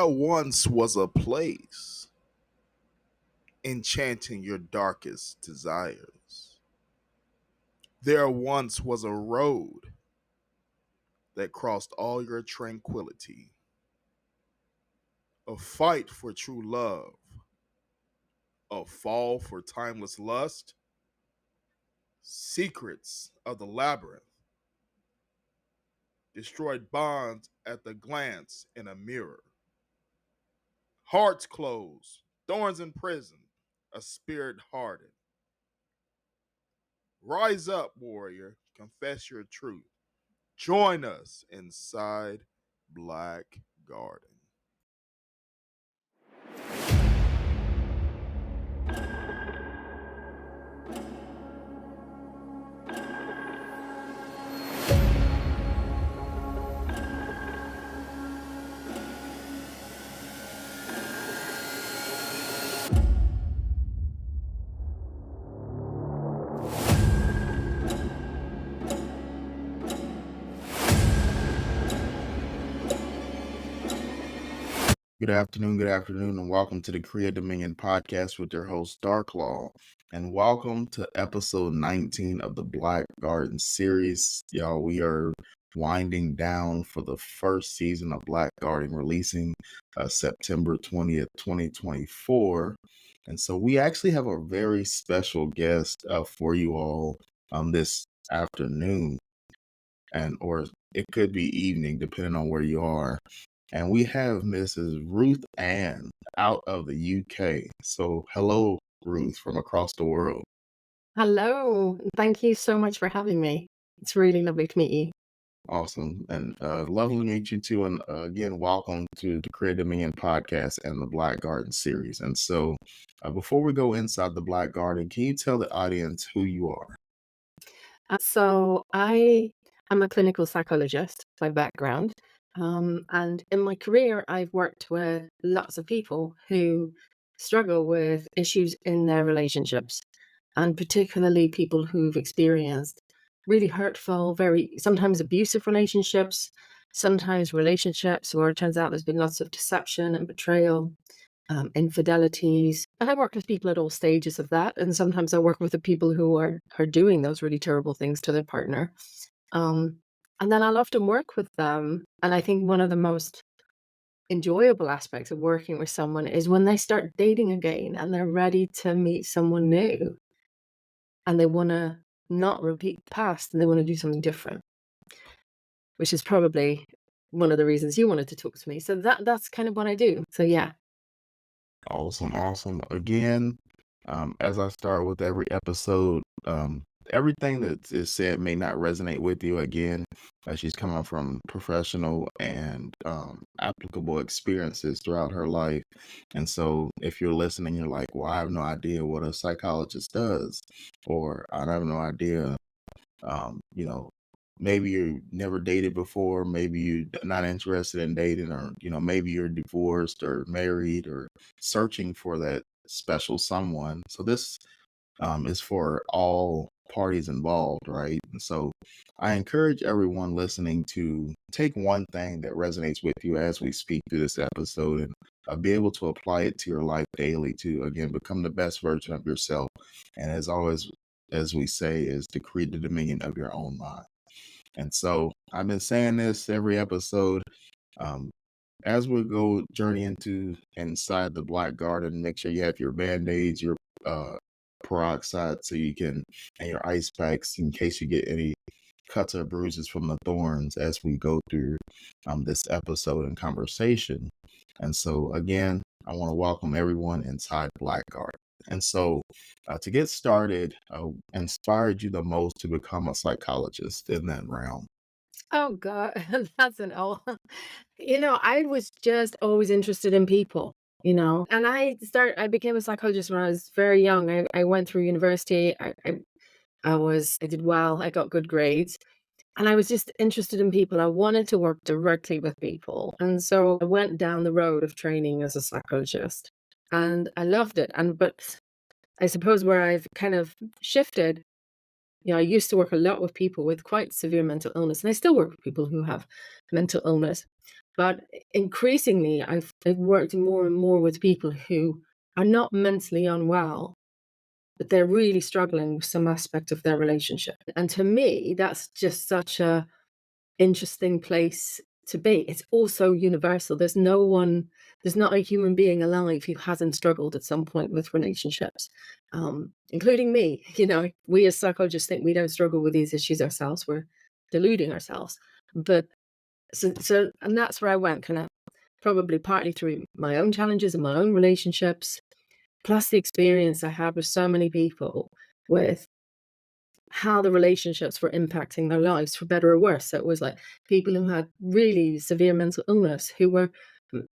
There once was a place enchanting your darkest desires. There once was a road that crossed all your tranquility. A fight for true love, a fall for timeless lust, secrets of the labyrinth, destroyed bonds at the glance in a mirror. Hearts closed, thorns in prison, a spirit hardened. Rise up, warrior, confess your truth. Join us inside Black Garden. Good afternoon, and welcome to the Creative Dominion podcast with your host, Darklaw. And welcome to episode 19 of the Black Garden series. Y'all, we are winding down for the first season of Black Garden, releasing September 20th, 2024. And so we actually have a very special guest for you all this afternoon, or it could be evening, depending on where you are. And we have Mrs. Ruth Ann out of the UK. So hello, Ruth, from across the world. Hello. Thank you so much for having me. It's really lovely to meet you. Awesome. And lovely to meet you too. And again, welcome to the Creative Dominion podcast and the Black Garden series. And so before we go inside the Black Garden, can you tell the audience who you are? So I am a clinical psychologist by background. And in my career, I've worked with lots of people who struggle with issues in their relationships, and particularly people who've experienced really hurtful, very sometimes abusive relationships, sometimes relationships where it turns out there's been lots of deception and betrayal, infidelities. And I work with people at all stages of that. And sometimes I work with the people who are doing those really terrible things to their partner. And then I'll often work with them. And I think one of the most enjoyable aspects of working with someone is when they start dating again and they're ready to meet someone new and they want to not repeat the past and they want to do something different, which is probably one of the reasons you wanted to talk to me. So that's kind of what I do. So yeah. Awesome. Again, as I start with every episode, everything that is said may not resonate with you. Again, she's coming from professional and applicable experiences throughout her life. And so if you're listening, you're like, well, I have no idea what a psychologist does, or I have no idea, maybe you never dated before, maybe you're not interested in dating, or, maybe you're divorced or married or searching for that special someone. So this is for all parties involved, right? And so I encourage everyone listening to take one thing that resonates with you as we speak through this episode and be able to apply it to your life daily to, again, become the best version of yourself. And as always, as we say, is to create the dominion of your own mind. And so I've been saying this every episode. As we go journey inside the Black Garden, make sure you have your Band-Aids, your peroxide and your ice packs in case you get any cuts or bruises from the thorns as we go through this episode and conversation. And so again, I want to welcome everyone inside Black Garden. And so to get started, inspired you the most to become a psychologist in that realm? Oh God, that's an old. I was just always interested in people, and I became a psychologist when I was very young. I went through university. I did well. I got good grades. And I was just interested in people. I wanted to work directly with people. And so I went down the road of training as a psychologist. And I loved it. But I suppose where I've kind of shifted, I used to work a lot with people with quite severe mental illness. And I still work with people who have mental illness. But increasingly, I've worked more and more with people who are not mentally unwell, but they're really struggling with some aspect of their relationship. And to me, that's just such a interesting place to be. It's also universal. There's not a human being alive who hasn't struggled at some point with relationships, including me. We as psychologists think we don't struggle with these issues ourselves. We're deluding ourselves. But and that's where I went, kind of probably partly through my own challenges and my own relationships, plus the experience I had with so many people with how the relationships were impacting their lives for better or worse. So it was like people who had really severe mental illness who were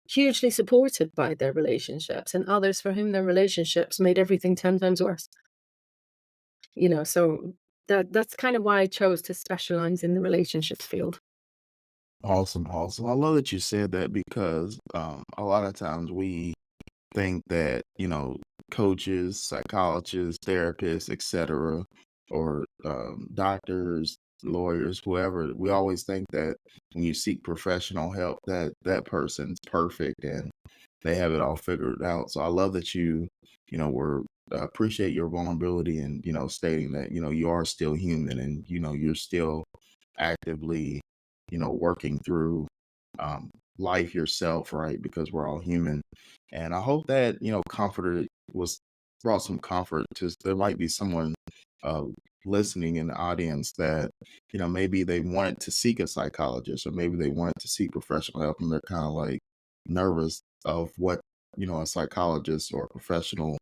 hugely supported by their relationships, and others for whom their relationships made everything 10 times worse. So that's kind of why I chose to specialize in the relationships field. Awesome, awesome. I love that you said that because a lot of times we think that, coaches, psychologists, therapists, etc., or doctors, lawyers, whoever, we always think that when you seek professional help, that that person's perfect and they have it all figured out. So I love that were appreciate your vulnerability and, stating that, you are still human and, you're still actively, working through life yourself, right? Because we're all human. And I hope that, comforted was brought some comfort to there might be someone uh listening in the audience that, maybe they wanted to seek a psychologist or maybe they wanted to seek professional help and they're kind of like nervous of what, a psychologist or a professional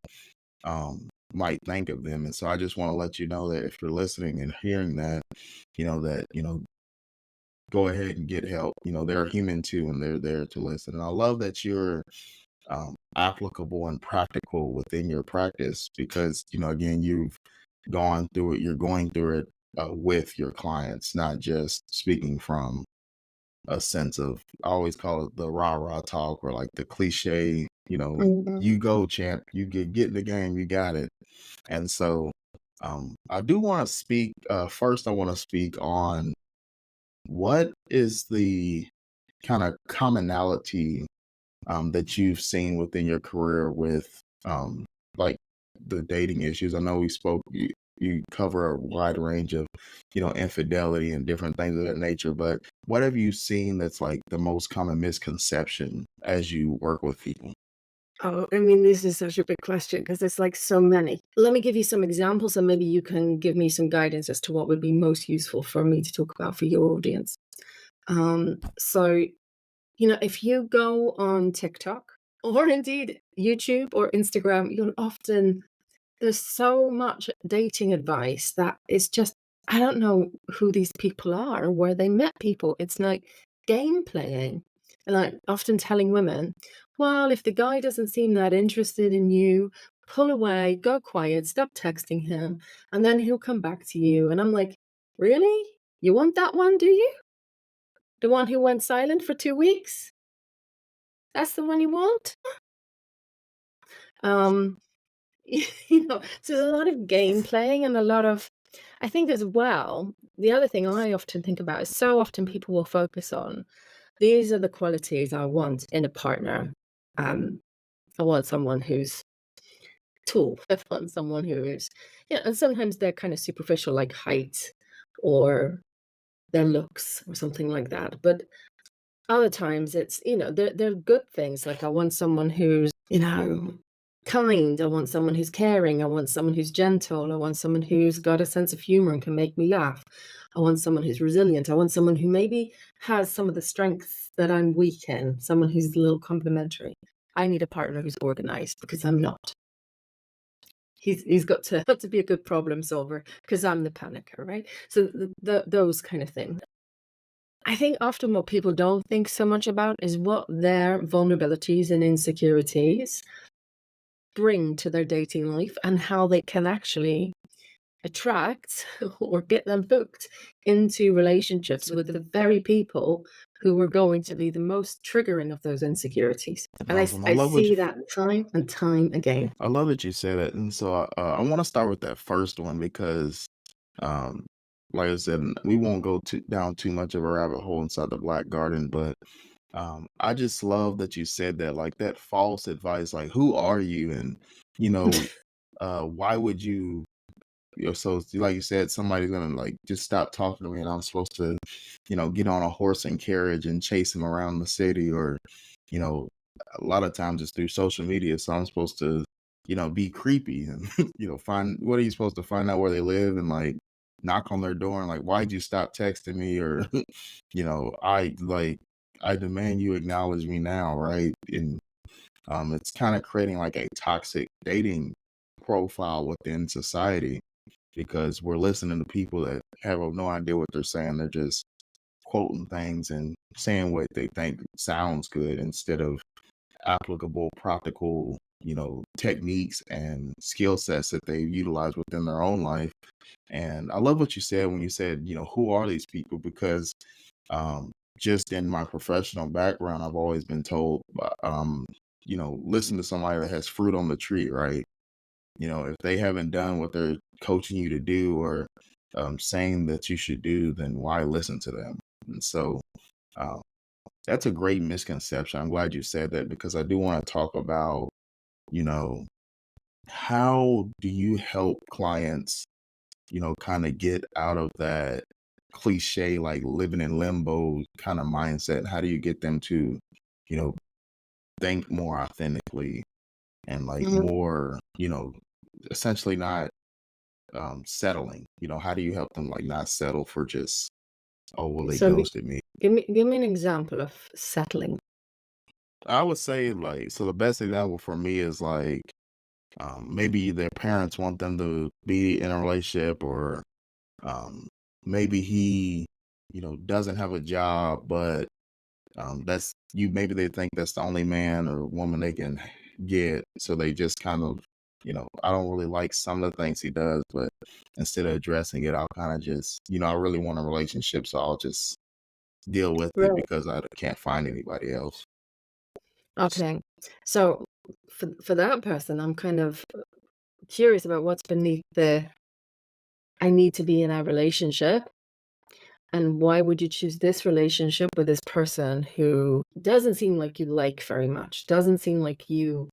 might think of them. And so I just want to let you know that if you're listening and hearing that, that, go ahead and get help. They're human too, and they're there to listen. And I love that you're applicable and practical within your practice because, again, you've gone through it, you're going through it with your clients, not just speaking from a sense of, I always call it the rah rah talk or like the cliche, Mhm. you go, champ, you get in the game, you got it. And so I do want to speak, first, I want to speak on what is the kind of commonality that you've seen within your career with like the dating issues? I know you cover a wide range of, infidelity and different things of that nature, but what have you seen that's like the most common misconception as you work with people? Oh, I mean, this is such a big question because there's like so many. Let me give you some examples and maybe you can give me some guidance as to what would be most useful for me to talk about for your audience. So, if you go on TikTok or indeed YouTube or Instagram, there's so much dating advice that is just, I don't know who these people are or where they met people. It's like game playing. And like often telling women, well, if the guy doesn't seem that interested in you, pull away, go quiet, stop texting him, and then he'll come back to you. And I'm like, really? You want that one, do you? The one who went silent for 2 weeks? That's the one you want? Um, so there's a lot of game playing and a lot of, I think as well, the other thing I often think about is so often people will focus on these are the qualities I want in a partner. Um, I want someone who's tall. I want someone who is, and sometimes they're kind of superficial, like height or their looks or something like that. But other times it's, they're good things. Like I want someone who's, kind. I want someone who's caring. I want someone who's gentle. I want someone who's got a sense of humor and can make me laugh. I want someone who's resilient. I want someone who maybe has some of the strengths that I'm weak in, someone who's a little complementary. I need a partner who's organized because I'm not. He's got to be a good problem solver because I'm the panicker, right? So those kind of things. I think often what people don't think so much about is what their vulnerabilities and insecurities bring to their dating life and how they can actually attract or get them booked into relationships with the very people who are going to be the most triggering of those insecurities. And Awesome. I see that time and time again. I love that you said that. And so I want to start with that first one because, um, like I said, we won't go down too much of a rabbit hole inside the Black Garden, but I just love that you said that, like that false advice, like who are you? And you know, why would you, so like you said, somebody's gonna like just stop talking to me and I'm supposed to, get on a horse and carriage and chase him around the city, or, you know, a lot of times it's through social media. So I'm supposed to, be creepy and, find, what are you supposed to find out where they live and like knock on their door and like, why'd you stop texting me? Or, I demand you acknowledge me now, right? And it's kind of creating like a toxic dating profile within society because we're listening to people that have no idea what they're saying. They're just quoting things and saying what they think sounds good instead of applicable, practical, techniques and skill sets that they utilize within their own life. And I love what you said when you said, who are these people? Because um, just in my professional background, I've always been told, listen to somebody that has fruit on the tree, right? If they haven't done what they're coaching you to do or saying that you should do, then why listen to them? And so uh, that's a great misconception. I'm glad you said that because I do want to talk about, you know, how do you help clients, kind of get out of that cliche, like living in limbo kind of mindset? How do you get them to, you know, think more authentically and like Mhm. more, essentially not settling? How do you help them like not settle for just, oh well, they So ghosted me? give me an example of settling. I would say like, so the best example for me is like maybe their parents want them to be in a relationship, or um maybe he, doesn't have a job, but that's you maybe they think that's the only man or woman they can get, so they just kind of, I don't really like some of the things he does, but instead of addressing it, I'll kind of just, I really want a relationship, so I'll just deal with it Right. because I can't find anybody else. Okay. So for that person, I'm kind of curious about what's beneath the I need to be in a relationship. And why would you choose this relationship with this person who doesn't seem like you like very much? Doesn't seem like you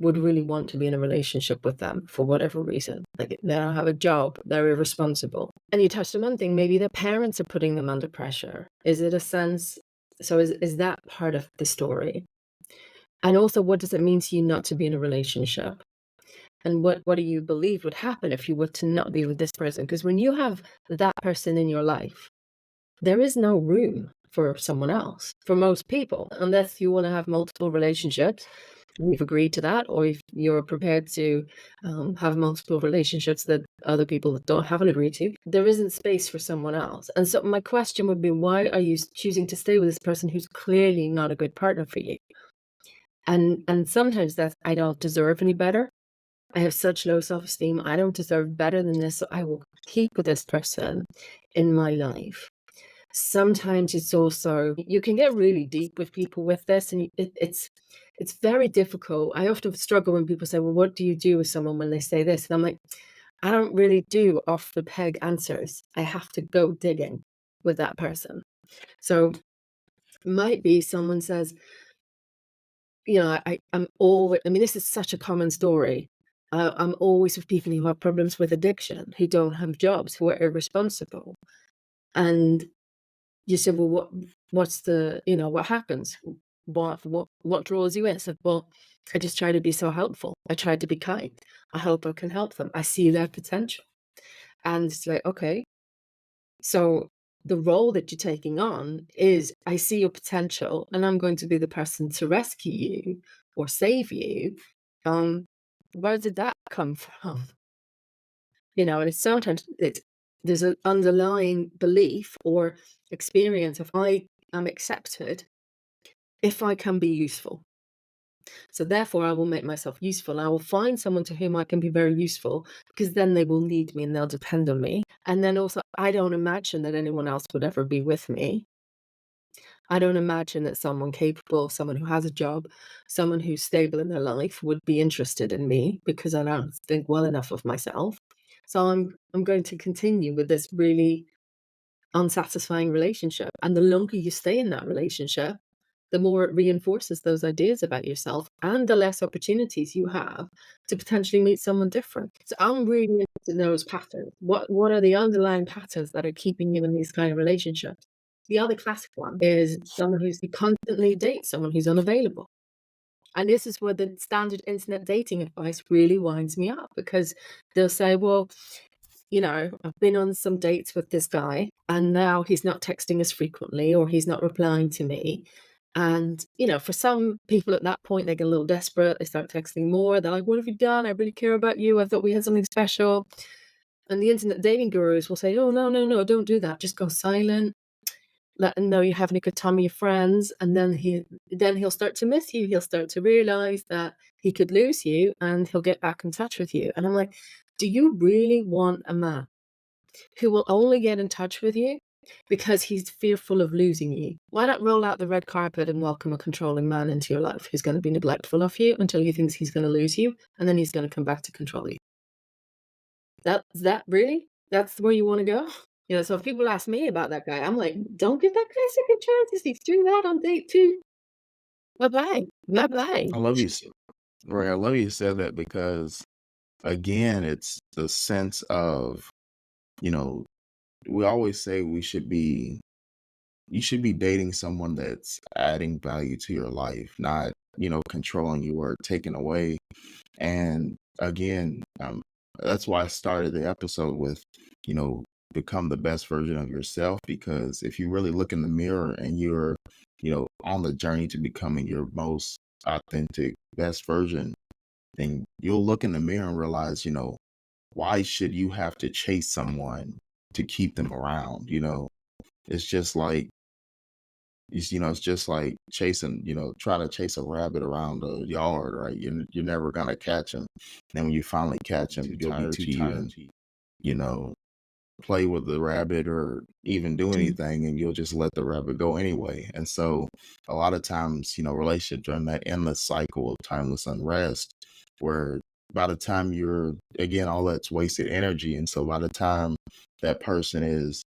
would really want to be in a relationship with them for whatever reason. Like they don't have a job, they're irresponsible. And you touched on one thing, maybe their parents are putting them under pressure. Is it a sense? So is that part of the story? And also, what does it mean to you not to be in a relationship? And what do you believe would happen if you were to not be with this person? Because when you have that person in your life, there is no room for someone else for most people, unless you want to have multiple relationships. We've agreed to that, or if you're prepared to have multiple relationships that other people don't haven't agreed to, there isn't space for someone else. And so my question would be, why are you choosing to stay with this person who's clearly not a good partner for you? And sometimes that's I don't deserve any better. I have such low self-esteem. I don't deserve better than this. So I will keep with this person in my life. Sometimes it's also you can get really deep with people with this, and it's very difficult. I often struggle when people say, "Well, what do you do with someone when they say this?" And I'm like, I don't really do off the peg answers. I have to go digging with that person. So might be someone says, I'm always. I mean, this is such a common story. I'm always with people who have problems with addiction, who don't have jobs, who are irresponsible, and you said, "Well, what's the what happens? What draws you in?" I said, "Well, I just try to be so helpful. I try to be kind. I hope I can help them. I see their potential." And it's like, okay, so the role that you're taking on is, I see your potential, and I'm going to be the person to rescue you or save you. Um, where did that come from? And it's sometimes there's an underlying belief or experience of I am accepted if I can be useful. So therefore I will make myself useful. I will find someone to whom I can be very useful because then they will need me and they'll depend on me. And then also I don't imagine that anyone else would ever be with me. I don't imagine that someone capable, someone who has a job, someone who's stable in their life would be interested in me because I don't think well enough of myself. So I'm going to continue with this really unsatisfying relationship. And the longer you stay in that relationship, the more it reinforces those ideas about yourself and the less opportunities you have to potentially meet someone different. So I'm really interested in those patterns. What are the underlying patterns that are keeping you in these kind of relationships? The other classic one is someone who's constantly dates someone who's unavailable. And this is where the standard internet dating advice really winds me up, because they'll say, well, I've been on some dates with this guy and now he's not texting as frequently or he's not replying to me. And, for some people at that point, they get a little desperate. They start texting more. They're like, what have you done? I really care about you. I thought we had something special. And the internet dating gurus will say, oh, no, no, no, don't do that. Just go silent. Let him know you're having a good time with your friends. And then he'll start to miss you. He'll start to realize that he could lose you and he'll get back in touch with you. And I'm like, do you really want a man who will only get in touch with you because he's fearful of losing you? Why not roll out the red carpet and welcome a controlling man into your life who's going to be neglectful of you until he thinks he's going to lose you, and then he's going to come back to control you? That really? That's where you want to go? So if people ask me about that guy, I'm like, don't give that guy second chances. He's doing that on date 2. Bye-bye. Bye-bye. I love you. Right. I love you said that because, again, it's the sense of, you know, we always say you should be dating someone that's adding value to your life, not, controlling you or taking away. And again, that's why I started the episode with, you know, become the best version of yourself. Because if you really look in the mirror and you're, on the journey to becoming your most authentic, best version, then you'll look in the mirror and realize, why should you have to chase someone to keep them around? It's just like, it's just like chasing, trying to chase a rabbit around the yard, right? You're never gonna catch him. Then when you finally catch him, you'll be too tired to, you know, play with the rabbit or even do anything, and you'll just let the rabbit go anyway. And so a lot of times, relationships are in that endless cycle of timeless unrest where by the time again, all that's wasted energy. And so by the time that person is,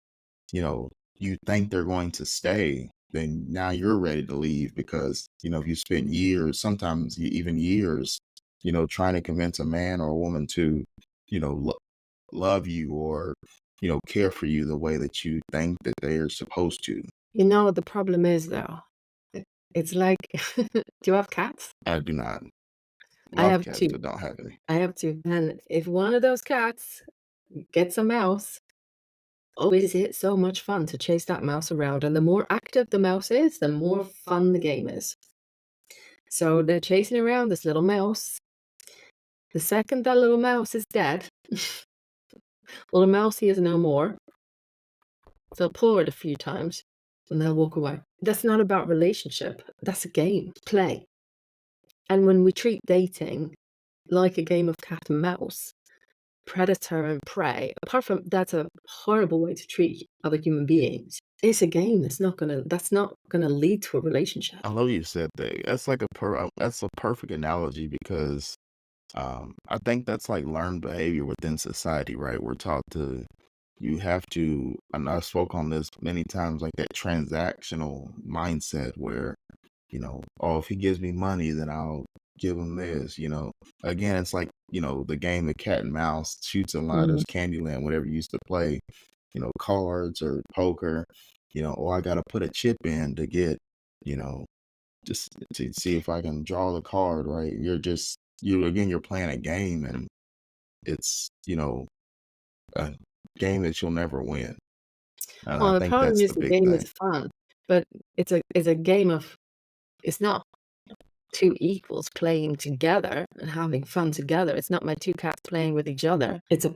you think they're going to stay, then now you're ready to leave because, if you spent years, sometimes even years, trying to convince a man or a woman to, love you or, care for you the way that you think that they're supposed to. The problem is, though, it's like, do you have cats? I do not. I Love have cats, 2. but don't have any. I have 2. And if one of those cats gets a mouse, oh, is it so much fun to chase that mouse around. And the more active the mouse is, the more fun the game is. So they're chasing around this little mouse. The second that little mouse is dead, well, the mousey is no more. They'll pull it a few times and they'll walk away. That's not about relationship. That's a game, play. And when we treat dating like a game of cat and mouse, predator and prey, apart from that's a horrible way to treat other human beings, it's a game that's not gonna lead to a relationship. I love you said that. That's like that's a perfect analogy because I think that's like learned behavior within society, right? We're taught you have to, and I spoke on this many times, like that transactional mindset where, oh, if he gives me money, then I'll give him this, Again, it's like, the game of cat and mouse, shoots and ladders, Candyland, whatever you used to play, cards or poker, or I got to put a chip in to get, just to see if I can draw the card, right? You're playing a game, and it's, a game that you'll never win. And Well, I the think problem that's is the the big game thing. is fun, but it's a game of, it's not 2 equals playing together and having fun together. It's not my 2 cats playing with each other. It's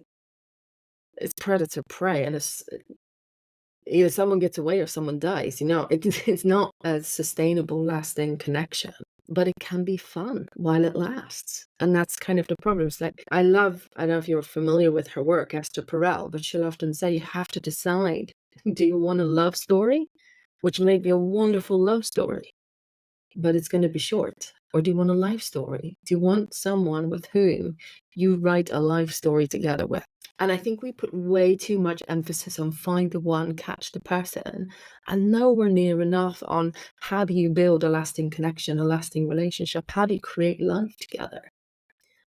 predator prey, and it's either someone gets away or someone dies. It's not a sustainable, lasting connection, but it can be fun while it lasts. And that's kind of the problem. It's like, I don't know if you're familiar with her work, Esther Perel, but she'll often say you have to decide, do you want a love story, which may be a wonderful love story, but it's going to be short? Or do you want a life story? Do you want someone with whom you write a life story together with? And I think we put way too much emphasis on find the one, catch the person, and nowhere near enough on how do you build a lasting connection, a lasting relationship? How do you create life together?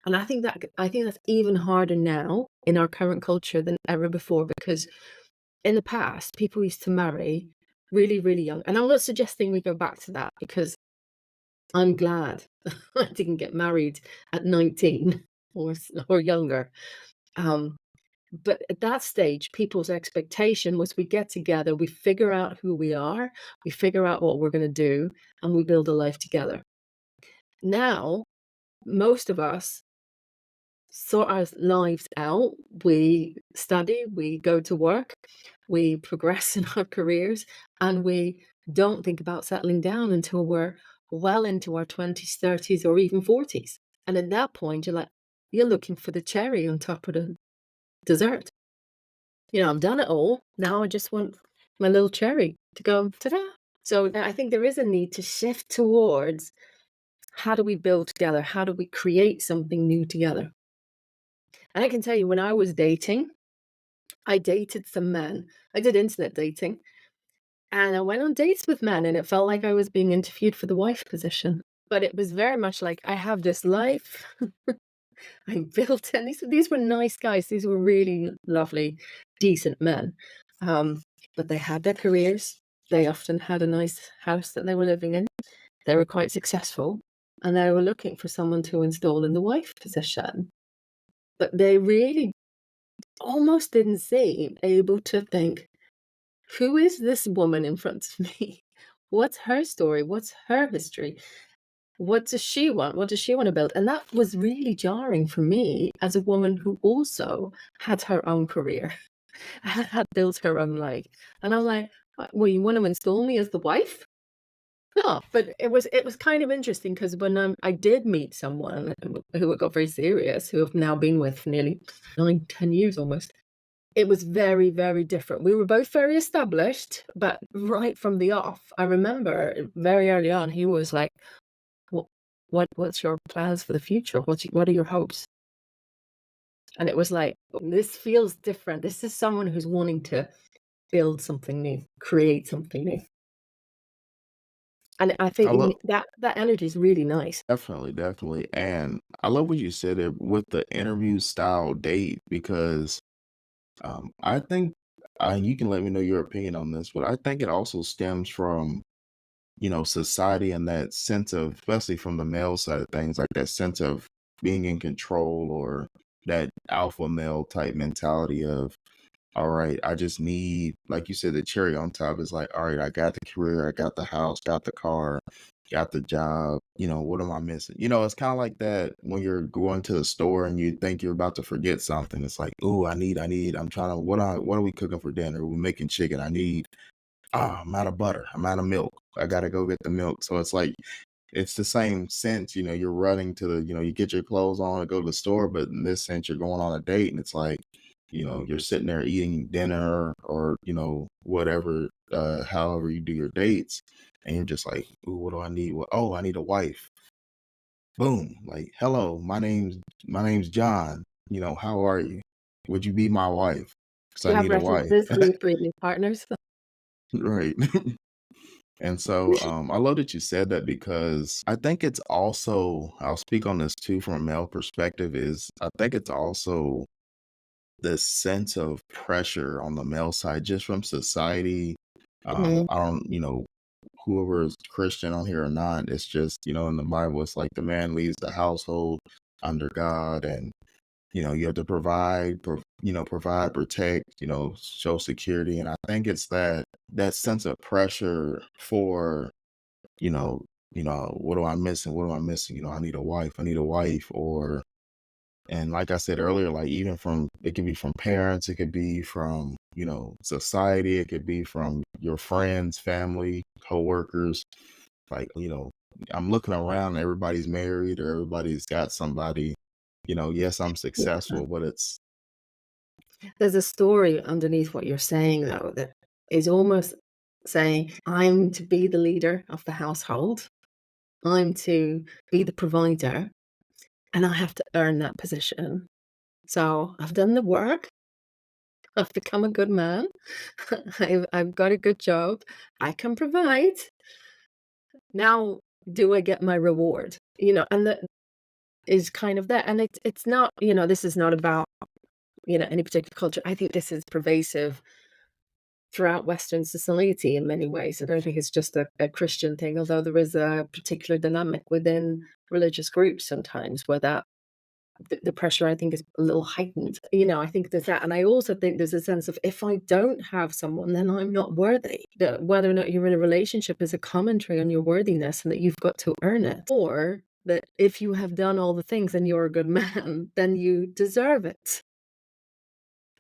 And I think that's even harder now in our current culture than ever before, because in the past, people used to marry really, really young. And I'm not suggesting we go back to that, because I'm glad I didn't get married at 19 or younger. Um, but at that stage, people's expectation was we get together, we figure out who we are, we figure out what we're going to do, and we build a life together. Now, most of us sort our lives out. We study, we go to work, we progress in our careers, and we don't think about settling down until we're well into our 20s, 30s, or even 40s. And at that point, you're looking for the cherry on top of the dessert. I've done it all. Now I just want my little cherry to go, ta-da. So I think there is a need to shift towards how do we build together? How do we create something new together? And I can tell you, when I was dating, I dated some men. I did internet dating, and I went on dates with men, and it felt like I was being interviewed for the wife position. But it was very much like, I have this life. I built it. And these were nice guys. These were really lovely, decent men. But they had their careers. They often had a nice house that they were living in. They were quite successful, and they were looking for someone to install in the wife position. But they really almost didn't seem able to think, who is this woman in front of me? What's her story? What's her history? What does she want? What does she want to build? And that was really jarring for me as a woman who also had her own career, had built her own life. And I'm like, well, you want to install me as the wife? No, but it was kind of interesting, because when I did meet someone who got very serious, who I've now been with for nearly 9, 10 years almost, it was very, very different. We were both very established, but right from the off, I remember very early on, he was like, "What, what's your plans for the future? What are your hopes?" And it was like, this feels different. This is someone who's wanting to build something new, create something new. And I I think love that energy is really nice. definitely, definitely, and I love what you said there with the interview style date because I think you can let me know your opinion on this, but I think it also stems from society and that sense of, especially from the male side of things, like that sense of being in control or that alpha male type mentality of, all right, I just need, like you said, the cherry on top is like, all right, I got the career, I got the house, got the car, got the job. What am I missing? It's kind of like that when you're going to the store and you think you're about to forget something. It's like, oh, I'm trying to, what are we cooking for dinner? We're making chicken. I'm out of butter. I'm out of milk. I got to go get the milk. So it's like, it's the same sense, you're running to you get your clothes on to go to the store, but in this sense, you're going on a date and it's like, you're sitting there eating dinner or, whatever, however you do your dates. And you're just like, ooh, what do I need? Well, oh, I need a wife. Boom. Like, hello, my name's John. How are you? Would you be my wife? Because Do I you have need a wife. references to previous partners? Right. And so I love that you said that because I think it's also, I'll speak on this too from a male perspective, is I think it's also this sense of pressure on the male side just from society. Mhm. I don't, whoever is Christian on here or not, it's just, in the Bible, it's like the man leaves the household under God and, you have to provide, protect, show security. And I think it's that sense of pressure for, you know, what am I missing? What am I missing? I need a wife. I need a wife. And like I said earlier, like even it could be from parents, it could be from, society, it could be from your friends, family, coworkers. Like, I'm looking around, everybody's married or everybody's got somebody, yes, I'm Yeah. successful, but it's There's a story underneath what you're saying, though, that is almost saying, I'm to be the leader of the household, I'm to be the provider, and I have to earn that position. So I've done the work. I've become a good man. I've got a good job. I can provide. Now, do I get my reward? And that is kind of that. And it's not, this is not about, any particular culture. I think this is pervasive throughout Western society in many ways. I don't think it's just a Christian thing, although there is a particular dynamic within religious groups sometimes where the pressure, I think, is a little heightened. I think there's that. And I also think there's a sense of, if I don't have someone, then I'm not worthy. That whether or not you're in a relationship is a commentary on your worthiness and that you've got to earn it. Or that if you have done all the things and you're a good man, then you deserve it.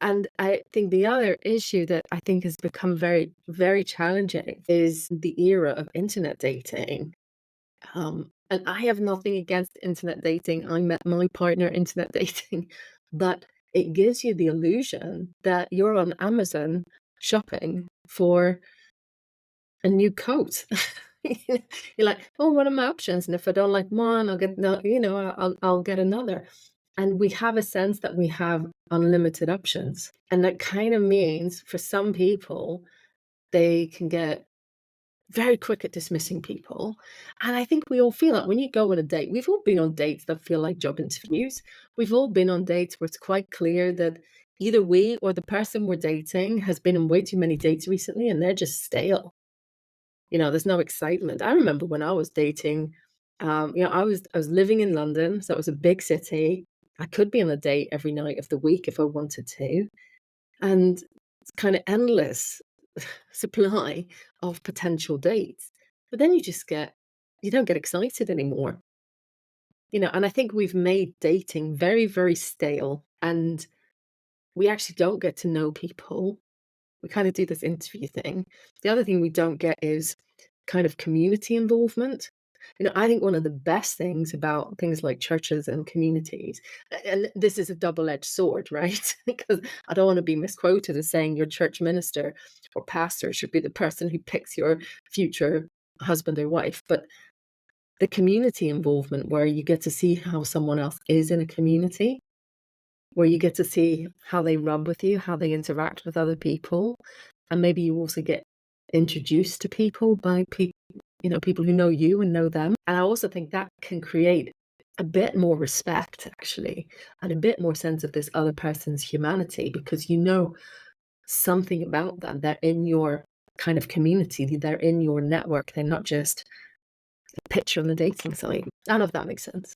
And I think the other issue that I think has become very, very challenging is the era of internet dating. And I have nothing against internet dating. I met my partner internet dating, but it gives you the illusion that you're on Amazon shopping for a new coat. You're like, oh, what are my options? And if I don't like one, I'll get no, I'll get another. And we have a sense that we have unlimited options. And that kind of means for some people, they can get very quick at dismissing people. And I think we all feel that when you go on a date. We've all been on dates that feel like job interviews. We've all been on dates where it's quite clear that either we or the person we're dating has been on way too many dates recently and they're just stale. There's no excitement. I remember when I was dating, I was living in London, so it was a big city. I could be on a date every night of the week if I wanted to. And it's kind of endless supply of potential dates. But then you don't get excited anymore. And I think we've made dating very, very stale and we actually don't get to know people. We kind of do this interview thing. The other thing we don't get is kind of community involvement. I think one of the best things about things like churches and communities, and this is a double-edged sword, right? Because I don't want to be misquoted as saying your church minister or pastor should be the person who picks your future husband or wife. But the community involvement where you get to see how someone else is in a community, where you get to see how they rub with you, how they interact with other people. And maybe you also get introduced to people by people who know you and know them. And I also think that can create a bit more respect, actually, and a bit more sense of this other person's humanity because you know something about them. They're in your kind of community, they're in your network. They're not just a picture on the dating site. I don't know if that makes sense.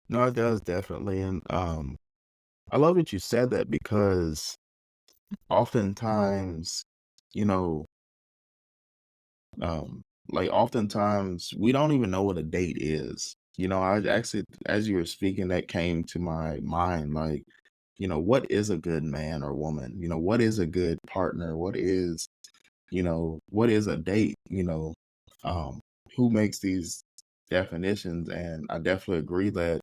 No, it does definitely. And I love that you said that because oftentimes, you know, like oftentimes we don't even know what a date is. I actually, as you were speaking, that came to my mind. Like, what is a good man or woman? What is a good partner? What is a date? Um, who makes these definitions? And I definitely agree that,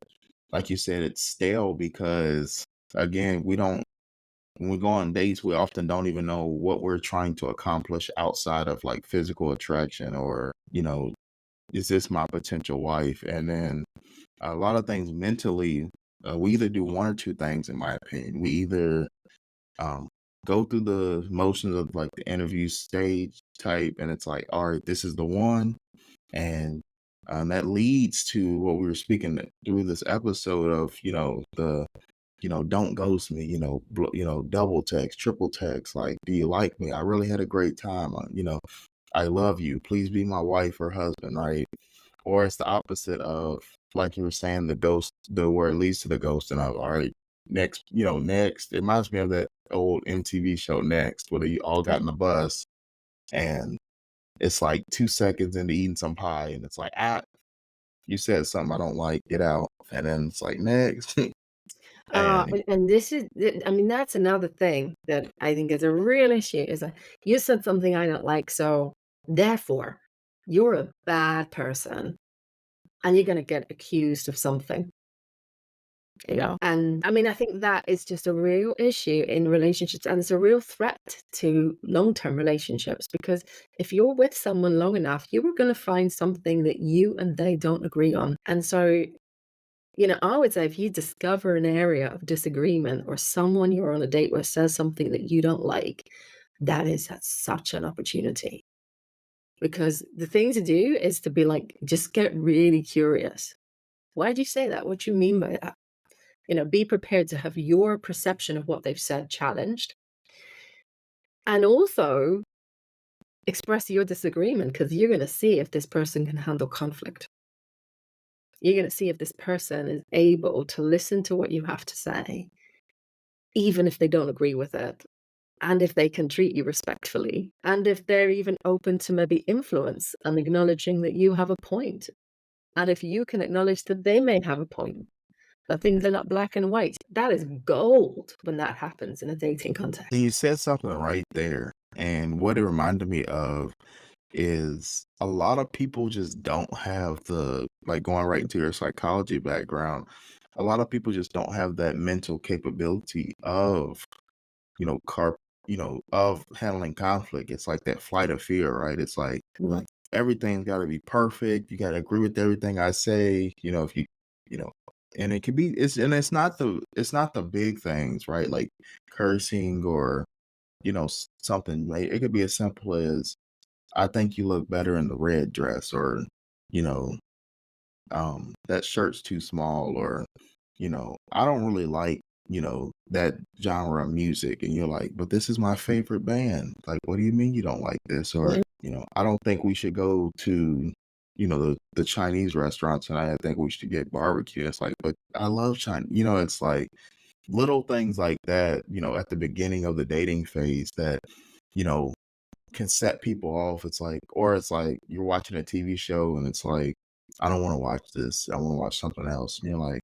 like you said, it's stale because again, when we go on dates, we often don't even know what we're trying to accomplish outside of like physical attraction or, is this my potential wife? And then a lot of things mentally, we either do one or two things, in my opinion. We either um, go through the motions of like the interview stage type, and it's like, all right, this is the one. And that leads to what we were speaking through this episode of, don't ghost me, double text, triple text, like, do you like me? I really had a great time. I love you. Please be my wife or husband, right? Or it's the opposite of, like you were saying, the word leads to the ghost. And all right, next, next. It reminds me of that old MTV show Next, where they all got in the bus and it's like 2 seconds into eating some pie and it's like, you said something I don't like, get out. And then it's like, next. And And this is, I mean, that's another thing that I think is a real issue is that you said something I don't like, so therefore you're a bad person and you're going to get accused of something. And I mean, I think that is just a real issue in relationships, and it's a real threat to long-term relationships because if you're with someone long enough, you are going to find something that you and they don't agree on. And so I would say if you discover an area of disagreement or someone you're on a date with says something that you don't like, that is such an opportunity. Because the thing to do is to be like, just get really curious. Why do you say that? What do you mean by that? Be prepared to have your perception of what they've said challenged. And also express your disagreement because you're going to see if this person can handle conflict. You're going to see if this person is able to listen to what you have to say, even if they don't agree with it, and if they can treat you respectfully, and if they're even open to maybe influence and acknowledging that you have a point. And if you can acknowledge that they may have a point, that things are not black and white, that is gold when that happens in a dating context. And you said something right there. And what it reminded me of is a lot of people just don't have like going right into your psychology background, a lot of people just don't have that mental capability of, you know, car, of handling conflict. It's like that flight of fear, right? It's like Right. everything's got to be perfect. You got to agree with everything I say. If you know, and it could be, it's not the big things, right? Like cursing or, something, like it could be as simple as, I think you look better in the red dress, or, you know, that shirt's too small, or, I don't really like, that genre of music. And you're like, but this is my favorite band. Like, what do you mean you don't like this? Or, Right. I don't think we should go to, the Chinese restaurant tonight. I think we should get barbecue. It's like, but I love China. It's like little things like that, at the beginning of the dating phase that, you know, can set people off. It's like, or it's like you're watching a TV show and it's like, I don't want to watch this. I want to watch something else. And you're like,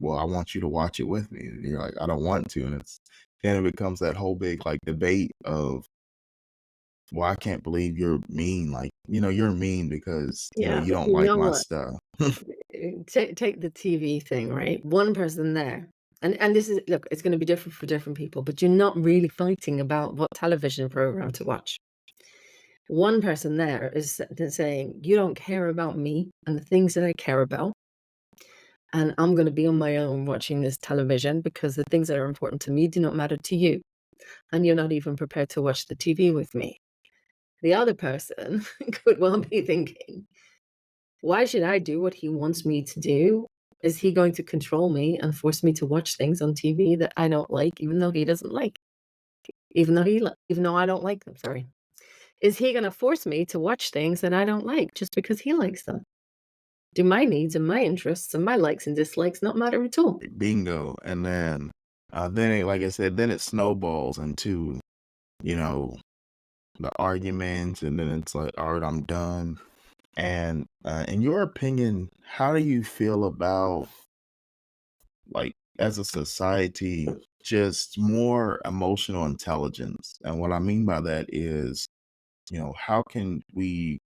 well, I want you to watch it with me. And you're like, I don't want to. And then it becomes that whole big like debate of, well, I can't believe you're mean. Like, you're mean because, Yeah, you but don't you like know my what? stuff. Take the TV thing, right? One person there, and this is, look, it's going to be different for different people, but you're not really fighting about what television program to watch. One person there is saying, you don't care about me and the things that I care about, and I'm going to be on my own watching this television because the things that are important to me do not matter to you, and you're not even prepared to watch the TV with me. The other person could well be thinking, why should I do what he wants me to do? Is he going to control me and force me to watch things on TV that I don't like, even though he doesn't like, even though I don't like them? Sorry, is he going to force me to watch things that I don't like just because he likes them? Do my needs and my interests and my likes and dislikes not matter at all? Bingo. And then like I said, then it snowballs into, you know, the arguments, and then it's like, all right, I'm done. And in your opinion, how do you feel about, like, as a society, just more emotional intelligence? And what I mean by that is, how can we,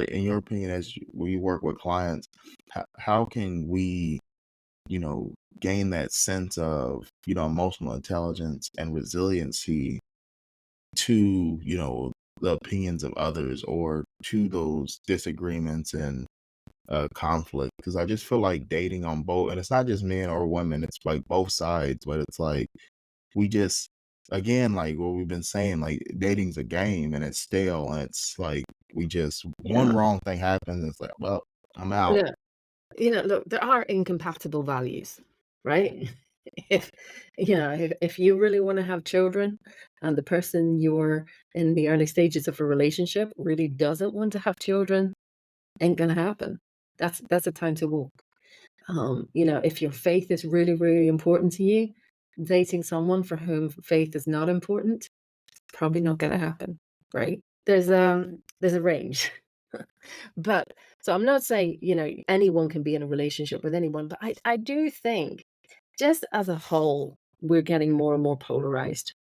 in your opinion, as we work with clients, how can we, you know, gain that sense of, emotional intelligence and resiliency to, the opinions of others, or to those disagreements and conflict? Because I just feel like dating on both, and it's not just men or women, it's like both sides, but it's like we just, again, like what we've been saying, like dating's a game and it's stale, and it's like we just, one Yeah. wrong thing happens and it's like, well, I'm out. Look, look, there are incompatible values, right? If if you really want to have children and the person you're in the early stages of a relationship really doesn't want to have children, ain't gonna happen. That's a time to walk. If your faith is really, really important to you, dating someone for whom faith is not important, probably not gonna happen, right? There's a range. But so I'm not saying, anyone can be in a relationship with anyone, but I do think just as a whole, we're getting more and more polarized.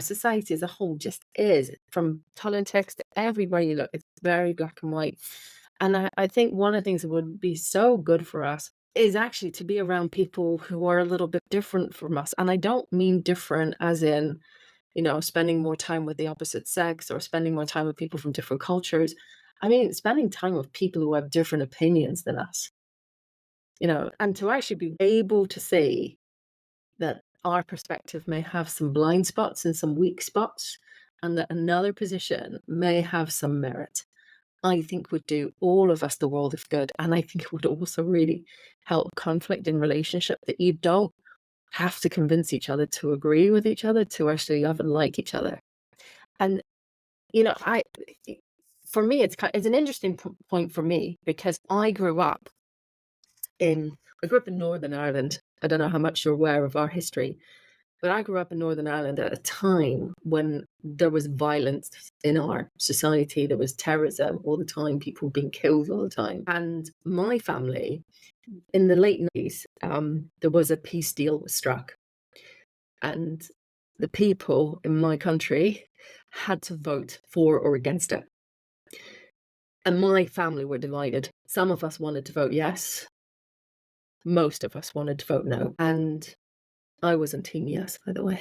Society as a whole just is, from politics to everywhere you look, it's very black and white. And I think one of the things that would be so good for us is actually to be around people who are a little bit different from us. And I don't mean different as in, spending more time with the opposite sex or spending more time with people from different cultures. I mean, spending time with people who have different opinions than us. and to actually be able to see that our perspective may have some blind spots and some weak spots, and that another position may have some merit, I think would do all of us the world of good. And I think it would also really help conflict in relationship, that you don't have to convince each other to agree with each other to actually love and like each other. And I for me, it's an interesting point for me, because I grew up in Northern Ireland. I don't know how much you're aware of our history, but I grew up in Northern Ireland at a time when there was violence in our society. There was terrorism all the time, people being killed all the time. And my family, in the late 90s, there was a peace deal was struck. And the people in my country had to vote for or against it. And my family were divided. Some of us wanted to vote yes. Most of us wanted to vote no. And I was on team yes, by the way,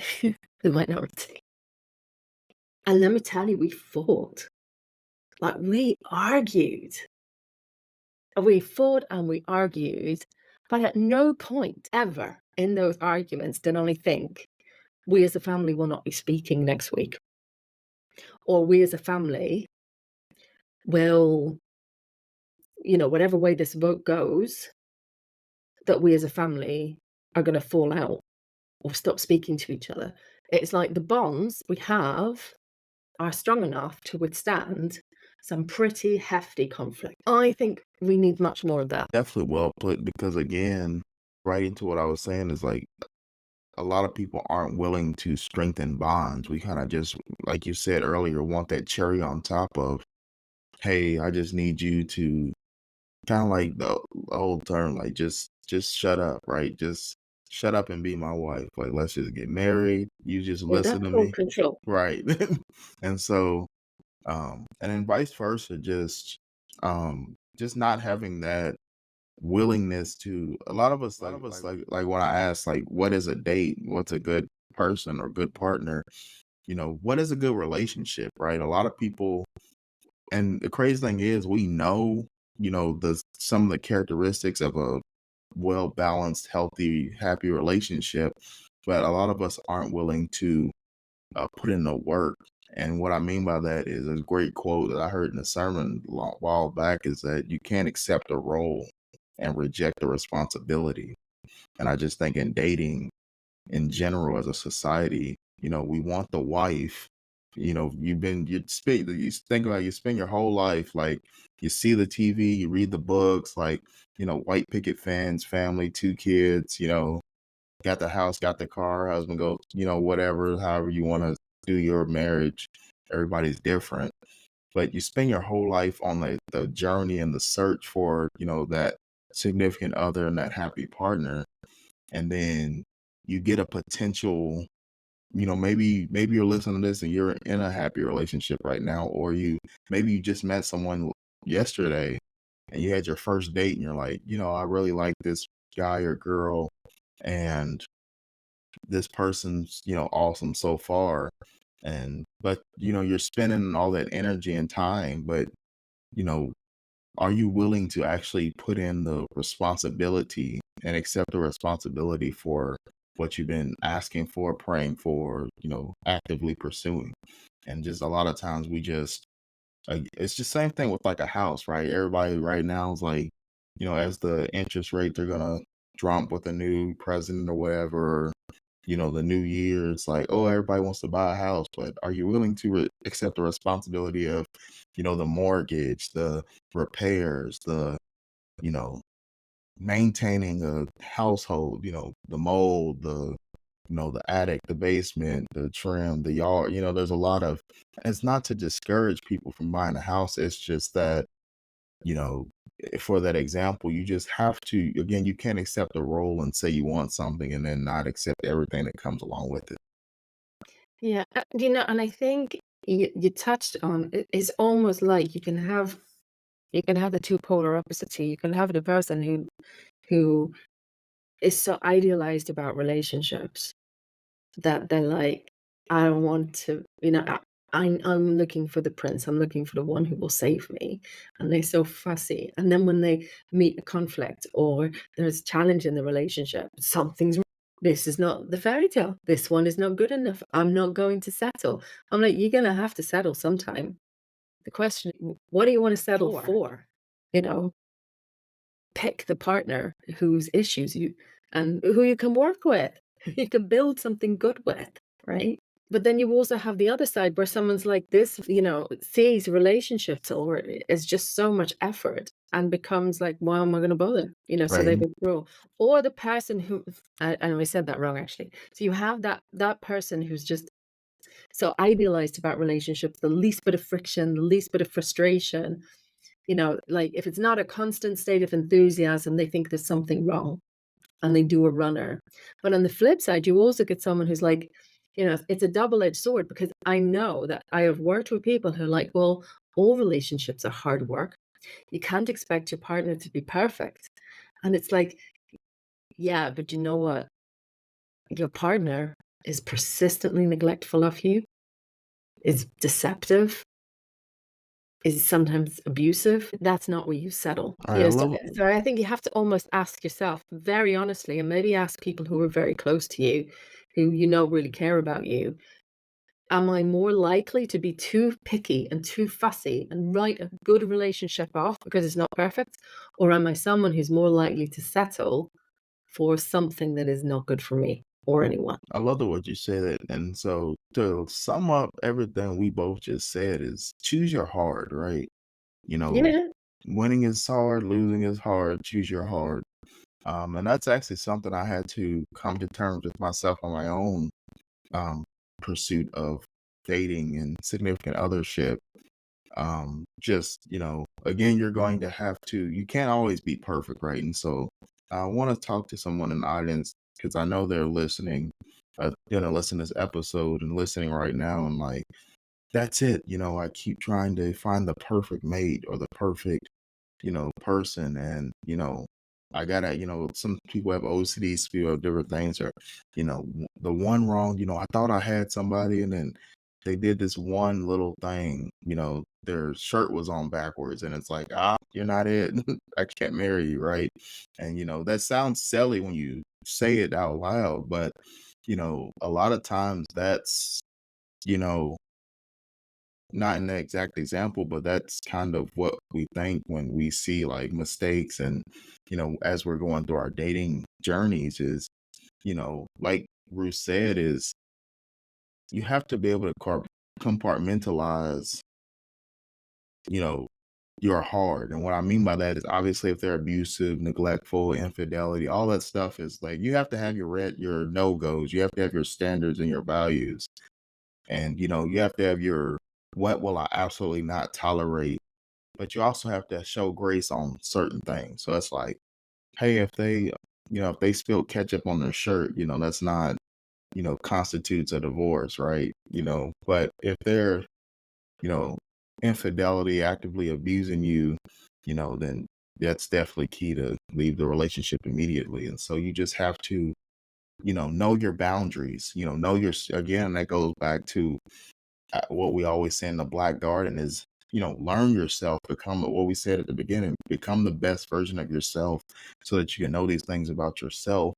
the minority. And let me tell you, we fought. Like, we argued. We fought and we argued, but at no point ever in those arguments did I think, we as a family will not be speaking next week. Or we as a family will, whatever way this vote goes, that we as a family are going to fall out or stop speaking to each other. It's like the bonds we have are strong enough to withstand some pretty hefty conflict. I think we need much more of that. Definitely well put, because again, right into what I was saying is like a lot of people aren't willing to strengthen bonds. We kind of just, like you said earlier, want that cherry on top of, hey, I just need you to kind of like the old term, like just shut up, right? Just shut up and be my wife. Like, let's just get married. You just Yeah, listen that's to full me. control. Right. And so, and then vice versa, just not having that willingness to, a lot of us like when I ask like what is a date, what's a good person or good partner, what is a good relationship, right? A lot of people, and the crazy thing is we know, the some of the characteristics of a well balanced, healthy, happy relationship, but a lot of us aren't willing to put in the work. And what I mean by that is a great quote that I heard in a sermon a while back, is that you can't accept a role and reject the responsibility. And I just think in dating in general as a society, we want the wife. You think about, you spend your whole life, like you see the TV, you read the books, like, white picket fence, family, 2 kids, got the house, got the car, husband goes, whatever, however you want to do your marriage. Everybody's different. But you spend your whole life on the journey and the search for, that significant other and that happy partner. And then you get a potential, maybe you're listening to this and you're in a happy relationship right now, or maybe you just met someone yesterday and you had your first date and you're like, I really like this guy or girl, and this person's, awesome so far. But you're spending all that energy and time, but you know are you willing to actually put in the responsibility and accept the responsibility for what you've been asking for, praying for, actively pursuing? And just a lot of times it's just same thing with like a house, right? Everybody right now is like, as the interest rate, they're gonna drop with a new president or whatever, the new year, it's like, oh, everybody wants to buy a house, but are you willing to accept the responsibility of, the mortgage, the repairs, the, you know, maintaining a household, the mold, the attic, the basement, the trim, the yard, there's a lot of, it's not to discourage people from buying a house. It's just that, you know, for that example, you just have to, again, you can't accept a role and say you want something and then not accept everything that comes along with it. Yeah, and I think you touched on it. It's almost like you can have the two polar opposites here. You can have the person who is so idealized about relationships that they're like, I don't want to, I'm looking for the prince. I'm looking for the one who will save me. And they're so fussy. And then when they meet a conflict or there's a challenge in the relationship, something's wrong. This is not the fairy tale. This one is not good enough. I'm not going to settle. I'm like, you're gonna have to settle sometime. The question, what do you want to settle for? You know, pick the partner whose issues you and who you can work with, who you can build something good with, right? But then you also have the other side where someone's like this, sees relationships or is just so much effort and becomes like, why am I going to bother? So they Right. withdraw. Or the person who, I know I said that wrong actually. So you have that person who's just so idealized about relationships, the least bit of friction, the least bit of frustration, like if it's not a constant state of enthusiasm, they think there's something wrong and they do a runner. But on the flip side, you also get someone who's like, it's a double-edged sword because I know that I have worked with people who are like, well, all relationships are hard work. You can't expect your partner to be perfect. And it's like, yeah, but you know what? Your partner is persistently neglectful of you, is deceptive, is sometimes abusive. That's not where you settle. All right. I love So I think you have to almost ask yourself very honestly, and maybe ask people who are very close to you, who really care about you. Am I more likely to be too picky and too fussy and write a good relationship off because it's not perfect? Or am I someone who's more likely to settle for something that is not good for me or anyone? I love the what you said. And so to sum up everything we both just said is choose your hard, right? You know, Yeah. winning is hard, losing is hard, choose your hard. And that's actually something I had to come to terms with myself on my own um pursuit of dating and significant othership. Just, again, you're going to have to, you can't always be perfect, right? And so I want to talk to someone in the audience because I know they're listening, listen to this episode and listening right now. And like, that's it. I keep trying to find the perfect mate or the perfect, person. And, I gotta, some people have OCD, some people have different things, or, the one wrong, I thought I had somebody and then they did this one little thing, their shirt was on backwards and it's like, you're not it. I can't marry you, right? And, that sounds silly when you say it out loud, but, a lot of times that's, you know, not in the exact example, but that's kind of what we think when we see like mistakes and, as we're going through our dating journeys is, like Ruth said, is you have to be able to compartmentalize, you know, your hard. And what I mean by that is obviously if they're abusive, neglectful, infidelity, all that stuff is like you have to have your no-goes, you have to have your standards and your values. And you have to have your what will I absolutely not tolerate, but you also have to show grace on certain things. So it's like, hey, if they spilled ketchup on their shirt, that's not, constitutes a divorce, right? But if they're, you know, infidelity, actively abusing you, then that's definitely key to leave the relationship immediately. And so you just have to, know your boundaries, know again, that goes back to what we always say in the Black Garden is, learn yourself, become what we said at the beginning, become the best version of yourself so that you can know these things about yourself.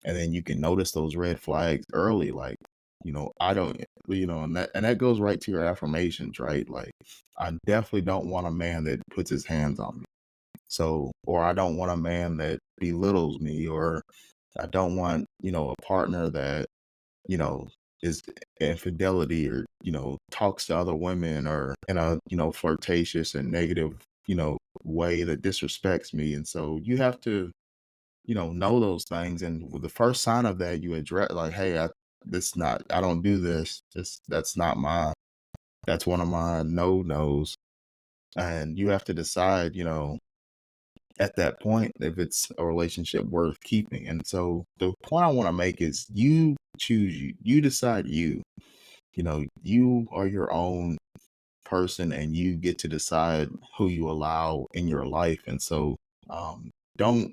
And then you can notice those red flags early. Like, I don't, and that goes right to your affirmations, right? Like, I definitely don't want a man that puts his hands on me. So, or I don't want a man that belittles me, or I don't want, a partner that you know, is infidelity or, talks to other women or in a, flirtatious and negative, way that disrespects me. And so you have to, know those things. And with the first sign of that, you address like, hey, I don't do this. That's one of my no-nos. And you have to decide, at that point, if it's a relationship worth keeping. And so the point I want to make is you choose you decide you are your own person and you get to decide who you allow in your life. And so don't,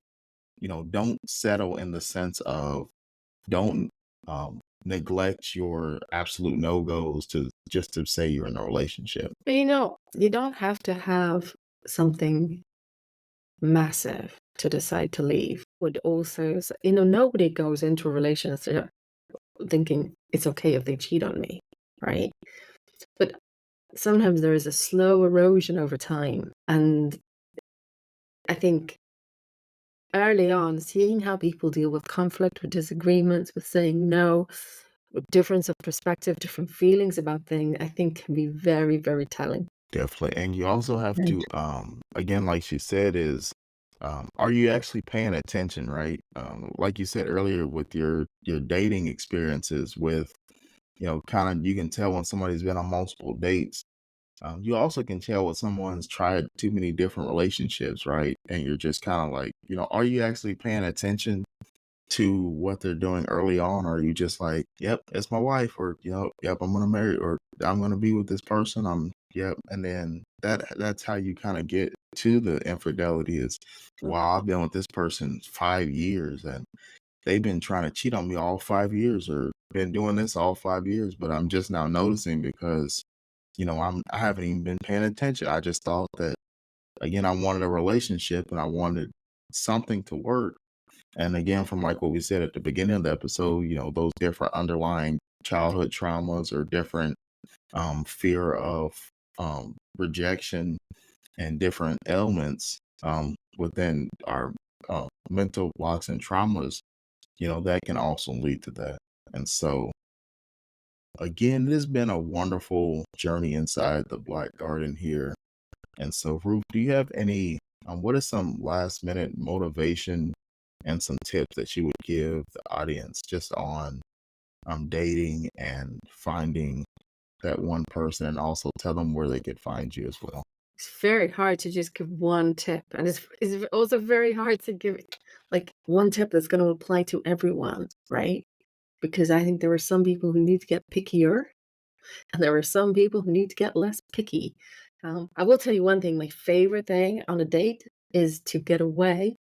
don't settle in the sense of don't neglect your absolute no-goes to just to say you're in a relationship. But, you don't have to have something massive to decide to leave. Would also, nobody goes into a relationship thinking it's okay if they cheat on me, right? But sometimes there is a slow erosion over time. And I think early on, seeing how people deal with conflict, with disagreements, with saying no, with difference of perspective, different feelings about things, I think can be very, very telling. Definitely. And you also have And to, again, like she said, are you actually paying attention, right? Like you said earlier with your dating experiences with, kind of you can tell when somebody's been on multiple dates. You also can tell when someone's tried too many different relationships, right? And you're just kind of like, are you actually paying attention to what they're doing early on? Or are you just like, yep, it's my wife, or yep, I'm gonna marry, or I'm gonna be with this person. Yep. And then that's how you kind of get to the infidelity is, wow, I've been with this person 5 years and they've been trying to cheat on me all 5 years, or been doing this all 5 years, but I'm just now noticing because I haven't even been paying attention. I just thought that, again, I wanted a relationship and I wanted something to work. And again, from like what we said at the beginning of the episode, those different underlying childhood traumas or different fear of rejection and different ailments within our mental blocks and traumas, that can also lead to that. And so, again, it has been a wonderful journey inside the Black Garden here. And so, Ruth, do you have any, what is some last minute motivation and some tips that you would give the audience just on dating and finding that one person, and also tell them where they could find you as well? it's very hard to just give one tip. And it's also very hard to give like one tip that's going to apply to everyone, right? Because I think there are some people who need to get pickier, and there are some people who need to get less picky. I will tell you one thing, my favorite thing on a date is to get away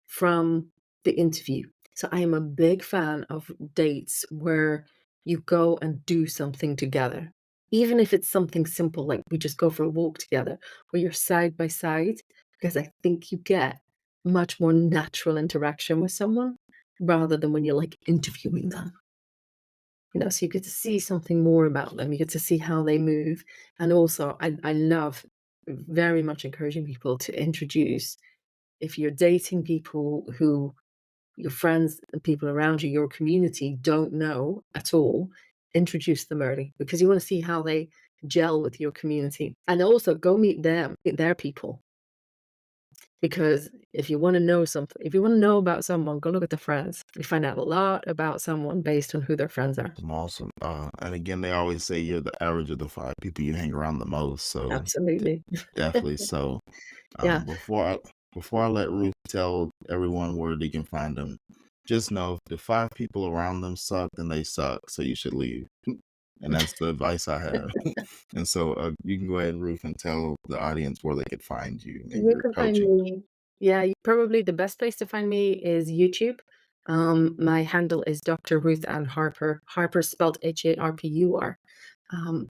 from the interview. So I am a big fan of dates where you go and do something together. Even if it's something simple, like we just go for a walk together, where you're side by side, because I think you get much more natural interaction with someone rather than when you're like interviewing them. So you get to see something more about them. You get to see how they move. And also, I love very much encouraging people to introduce, if you're dating people who your friends and people around you, your community don't know at all, introduce them early because you want to see how they gel with your community. And also go meet them, meet their people. Because if you want to know something, if you want to know about someone, go look at the friends. You find out a lot about someone based on who their friends are. Awesome. And again, they always say you're the average of the five people you hang around the most. So Absolutely. definitely. So Yeah. before I let Ruth tell everyone where they can find them, just know if the five people around them suck, then they suck. So you should leave. And that's the advice I have. And so you can go ahead, Ruth, and tell the audience where they could find you and You your can find coaching. me, yeah, probably the best place to find me is YouTube. My handle is Dr. Ruth Ann Harpur. Harper spelled Harpur. Um,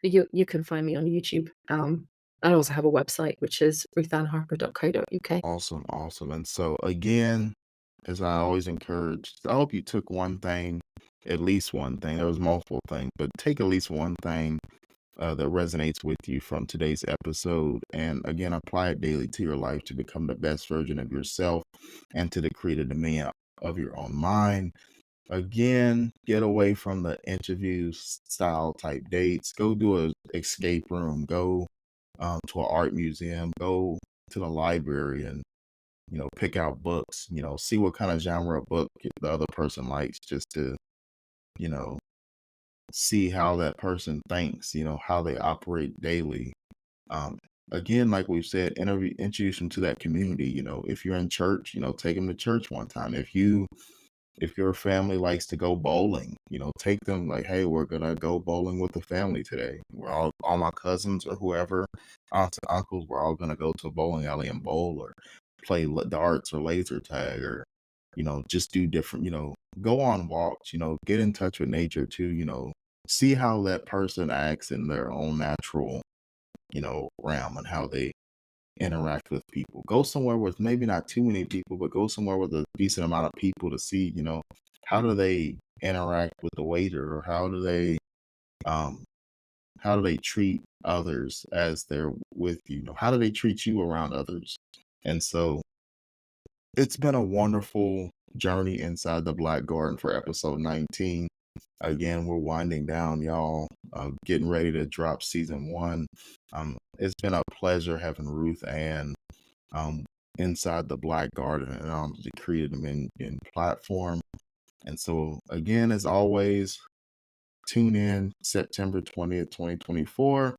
you can find me on YouTube. I also have a website, which is ruthanharpur.co.uk. Awesome, awesome. And so again, as I always encourage, I hope you took one thing, at least one thing. There was multiple things, but take at least one thing that resonates with you from today's episode. And again, apply it daily to your life to become the best version of yourself and to create a dominion of your own mind. Again, get away from the interview style type dates. Go do a escape room. Go to an art museum. Go to the library and pick out books. See what kind of genre of book the other person likes, just to you know see how that person thinks. How they operate daily. Um, Again, like we've said, introduce them to that community. If you're in church, take them to church one time. If your family likes to go bowling, take them like, hey, we're gonna go bowling with the family today. We're all my cousins or whoever, aunts and uncles, we're all gonna go to a bowling alley and bowl or play darts or laser tag or just do different, go on walks, get in touch with nature too, see how that person acts in their own natural, realm and how they interact with people. Go somewhere with maybe not too many people, but go somewhere with a decent amount of people to see, how do they interact with the waiter, or um how do they treat others as they're with you? How do they treat you around others? And so it's been a wonderful journey inside the Black Garden for episode 19. Again, we're winding down, y'all, getting ready to drop season 1. It's been a pleasure having Ruth Ann um, inside the Black Garden and the Creative Dominion platform. And so, again, as always, tune in September 20th, 2024,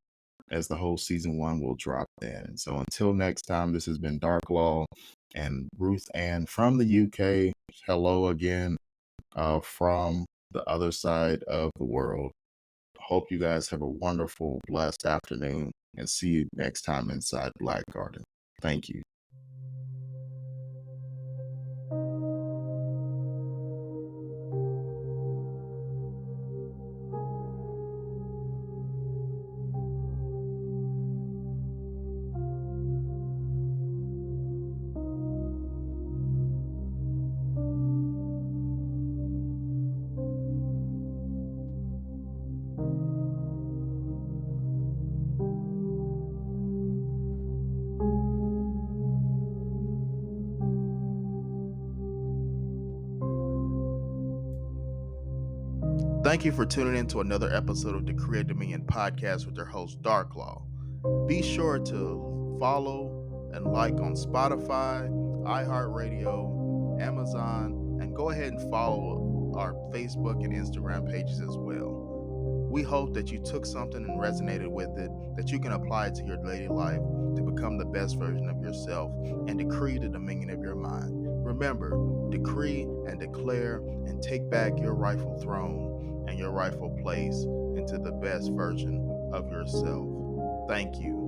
as the whole season 1 will drop then. And so until next time, this has been Dark Law and Ruth Ann from the UK. Hello again from the other side of the world. Hope you guys have a wonderful, blessed afternoon, and see you next time inside Black Garden. Thank you. Thank you for tuning in to another episode of the Creative Dominion podcast with your host, Dark Law. Be sure to follow and like on Spotify, iHeartRadio, Amazon, and go ahead and follow our Facebook and Instagram pages as well. We hope that you took something and resonated with it, that you can apply it to your daily life to become the best version of yourself and decree the dominion of your mind. Remember, decree and declare and take back your rightful throne and your rightful place into the best version of yourself. Thank you.